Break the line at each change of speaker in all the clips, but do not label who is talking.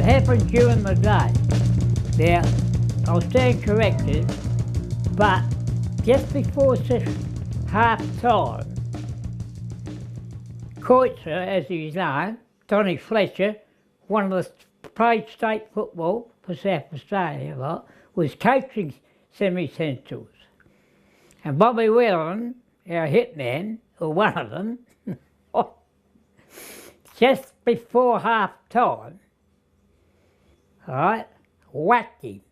happened during the day. Now, I'll stand corrected, but just before half time, Coitzer, as he's known, Donny Fletcher, one of the played state football for South Australia, was coaching semi-centrals. And Bobby Whelan, our hitman, or one of them, just before half time, right, whacked him.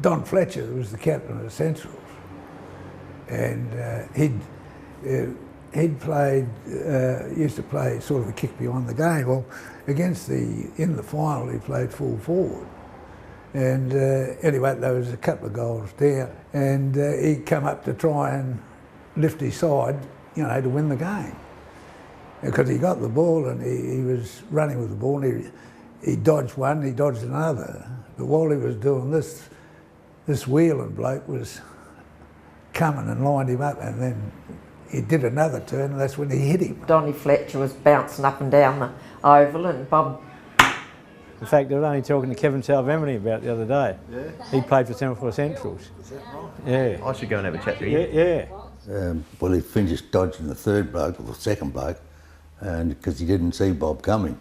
Don Fletcher was the captain of the Centrals, and he'd played, used to play sort of a kick behind the game. Well, in the final, he played full forward. And anyway, there was a couple of goals down, and he come up to try and lift his side, you know, to win the game. Because he got the ball and he was running with the ball, and he dodged one, he dodged another. But while he was doing this Whelan bloke was coming and lined him up, and then he did another turn, and that's when he hit him.
Donny Fletcher was bouncing up and down the oval, and Bob...
In fact, I was only talking to Kevin Salvemini about the other day. Yeah. He played for Semaphore Centrals.
Is that right?
Yeah.
I should go and have a chat to him.
Yeah.
Well, he finished dodging the third bloke, or the second bloke, and because he didn't see Bob coming.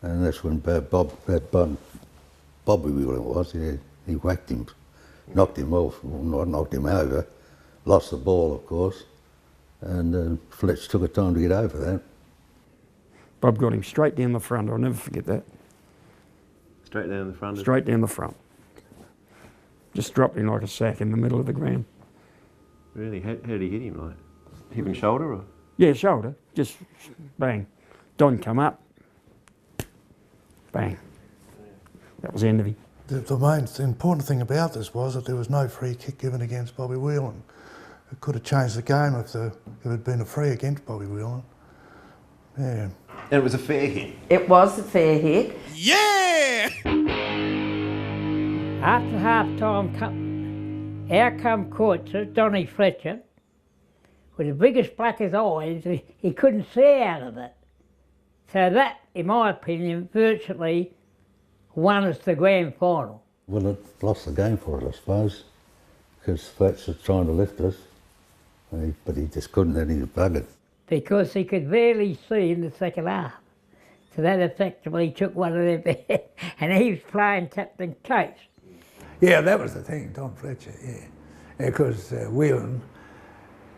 And that's when Bobby Whelan was, he whacked him, knocked him off, well, not knocked him over, lost the ball, of course, and Fletch took a time to get over that.
Bob got him straight down the front, I'll never forget that.
Straight down the front?
Straight down the front. Just dropped him like a sack in the middle of the ground.
Really? How did he hit him? Like, hip and shoulder, or?
Yeah, shoulder, just bang. Don come up, bang. That was the end of him.
The important thing about this was that there was no free kick given against Bobby Whelan. It could have changed the game if it had been a free against Bobby Whelan. Yeah.
And it was a fair hit?
It was a fair hit.
Yeah!
After half-time, out come Coitzer, Donny Fletcher, with the biggest blackest eyes, he couldn't see out of it. So that, in my opinion, virtually won us the grand final.
Well, it lost the game for us, I suppose, because Fletch was trying to lift us, but he just couldn't, and he was buggered.
Because he could barely see in the second half. So that effectively took one of them, and he was playing captain coach.
Yeah, that was the thing, Don Fletcher, yeah. Because Whelan,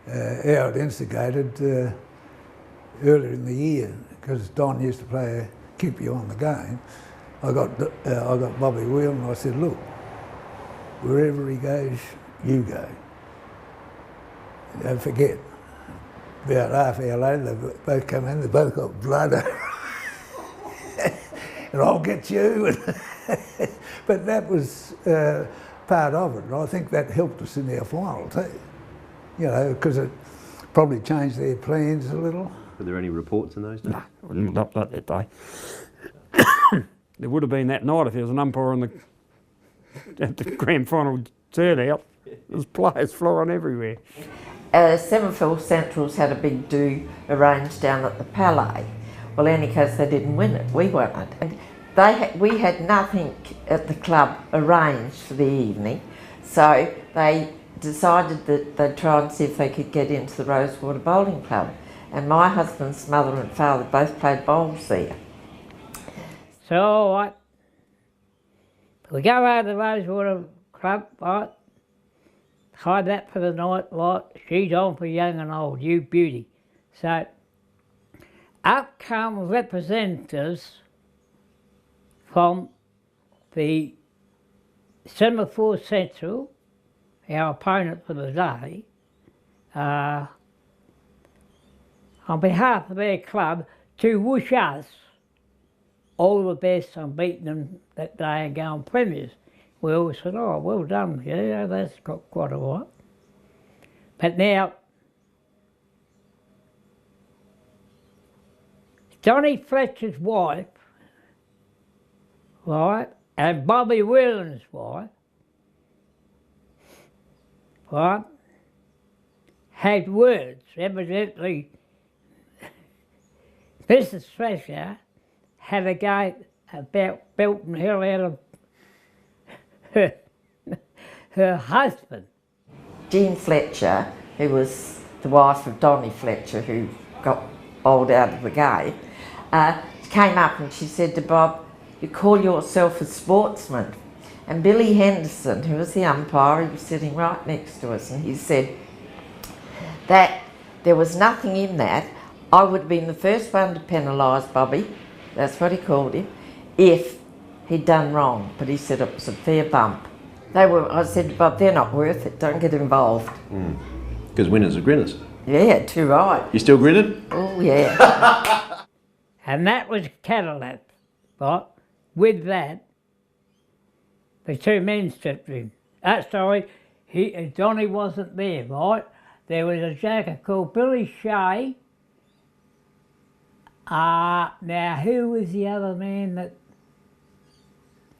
how it instigated earlier in the year, because Don used to play a keep you on the game. I got Bobby Whelan, and I said, look, wherever he goes, you go. Don't forget. About half an hour later, they both come in, they both got blood. And I'll get you. But that was part of it, and I think that helped us in our final too. You know, because it probably changed their plans a little.
Were there any reports in those days?
No, not that day. There would have been that night if there was an umpire at the grand final turnout. There's players flying everywhere.
Semaphore Centrals had a big do arranged down at the Palais. Well, in any case, they didn't win it. We won it. And we had nothing at the club arranged for the evening, so they decided that they'd try and see if they could get into the Rosewater Bowling Club. And my husband's mother and father both played bowls there.
So, all right, we go over to the Rosewater Club, right? Hide that for the night, right? She's on for young and old, you beauty. So, up come representatives from the Semaphore Central, our opponent for the day, on behalf of their club, to wish us all the best on beating them that day and going premiers. We all said, oh, well done, yeah, that's got quite a lot. But now, Donny Fletcher's wife, right, and Bobby Whelan's wife, right, had words. Evidently, Mrs. Fletcher had a go about belting the hell out of her husband.
Jean Fletcher, who was the wife of Donny Fletcher, who got bowled out of the game, came up and she said to Bob, "You call yourself a sportsman." And Billy Henderson, who was the umpire, he was sitting right next to us, and he said that there was nothing in that. I would have been the first one to penalise Bobby, that's what he called him, if he'd done wrong. But he said it was a fair bump. I said to Bob, they're not worth it, don't get involved.
Because winners are grinners.
Yeah, too right.
You still gritted?
Oh, yeah.
And that was Cadillac. But with that, the two men stepped in. Sorry, Donny wasn't there, right? There was a jacket called Billy Shea. Now, who was the other man that...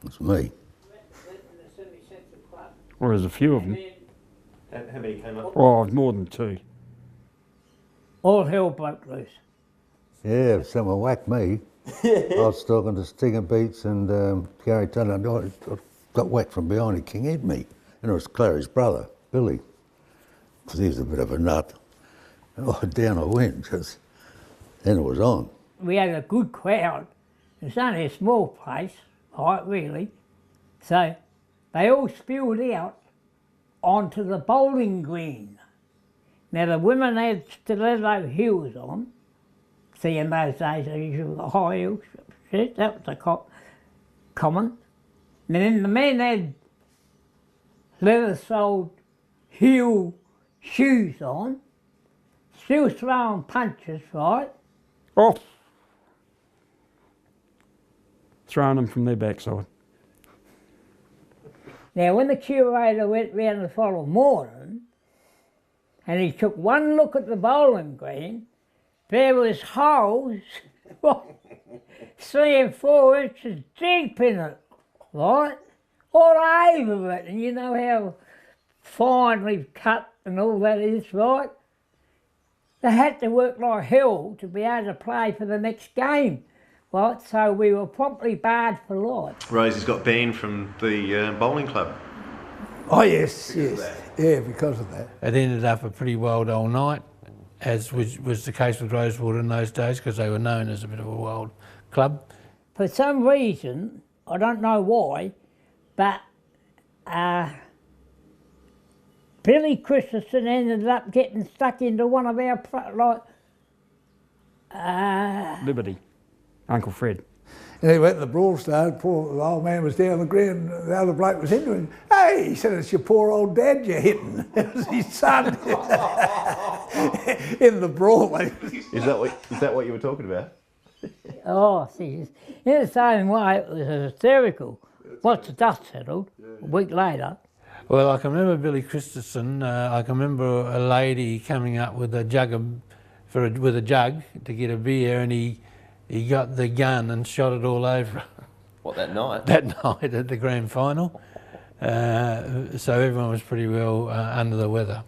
It's me.
Well, there's a few of them.
How many came up?
Oh, more than two.
All hell broke loose.
Yeah, if someone whacked me. I was talking to Stinger Beats and Gary Taylor, and I got whacked from behind. He king-headed me. And it was Clary's brother, Billy, because he was a bit of a nut. And down I went, because then it was on.
We had a good crowd. It's only a small place, right, really. So they all spilled out onto the bowling green. Now the women had stiletto heels on. See, in those days they usually got high heels. That was the common. And then the men had leather-soled heel shoes on, still throwing punches, right?
Oh! Throwing them from their backside.
Now, when the curator went round the following morning, and he took one look at the bowling green, there was holes 3 and 4 inches deep in it, right? All over it, and you know how finely cut and all that is, right? They had to work like hell to be able to play for the next game, right? So we were promptly barred for life.
Rosie's got banned from the bowling club.
Oh, yes, yes. Yeah, because of that.
It ended up a pretty wild old night, as was the case with Rosewater in those days, because they were known as a bit of a wild club.
For some reason, I don't know why, but Billy Christensen ended up getting stuck into one of our,
Liberty. Uncle Fred.
And he went to the brawl started, poor old man was down on the ground, the other bloke was into him. Hey, he said, it's your poor old dad you're hitting. It was his son in the brawl.
Is that what you were talking about?
Oh, see, in the same way, it was hysterical. Once the dust settled, a week later.
Well, I can remember Billy Christensen. I can remember a lady coming up with a jug with a jug to get a beer, and he got the gun and shot it all over.
What, that night?
That night at the grand final. So everyone was pretty well under the weather.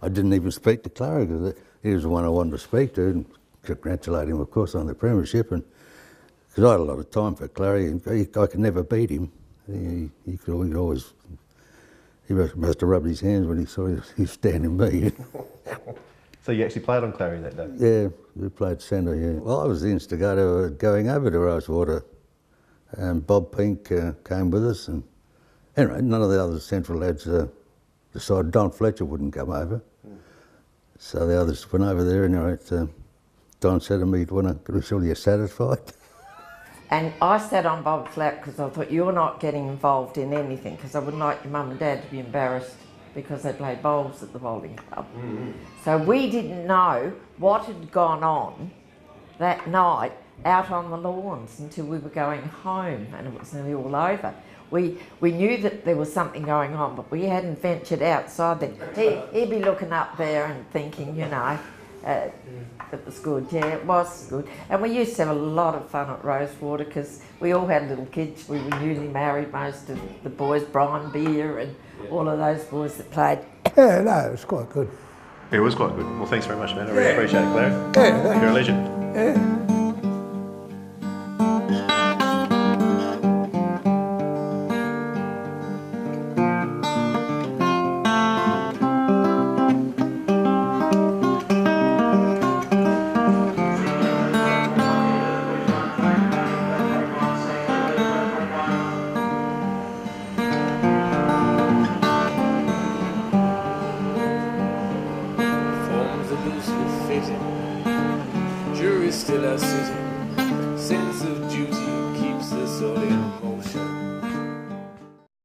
I didn't even speak to Clary because he was the one I wanted to speak to and congratulate him, of course, on the premiership. And because I had a lot of time for Clary, and I could never beat him. He must have rubbed his hands when he saw he was standing me.
So you actually played on Clary that day?
Yeah, we played centre, yeah. Well, I was the instigator going over to Rosewater, and Bob Pink came with us, and anyway, none of the other central lads decided Don Fletcher wouldn't come over. So the others went over there, and anyway, Don said to me, "Are you satisfied?"
And I sat on Bob's lap because I thought, you're not getting involved in anything, because I wouldn't like your mum and dad to be embarrassed because they played bowls at the bowling club. So we didn't know what had gone on that night out on the lawns until we were going home, and it was nearly all over. We knew that there was something going on, but we hadn't ventured outside there. He'd be looking up there and thinking, you know, it was good. Yeah, it was good. And we used to have a lot of fun at Rosewater because we all had little kids. We were newly married, most of the boys, Brian Beer and all of those boys that played.
Yeah, no, it was quite good.
It was quite good. Well, thanks very much, man. I really appreciate it, Clary.
Yeah,
You're a legend.
yeah.
waiting. Jury's still out sitting. Sense of duty keeps us all in motion.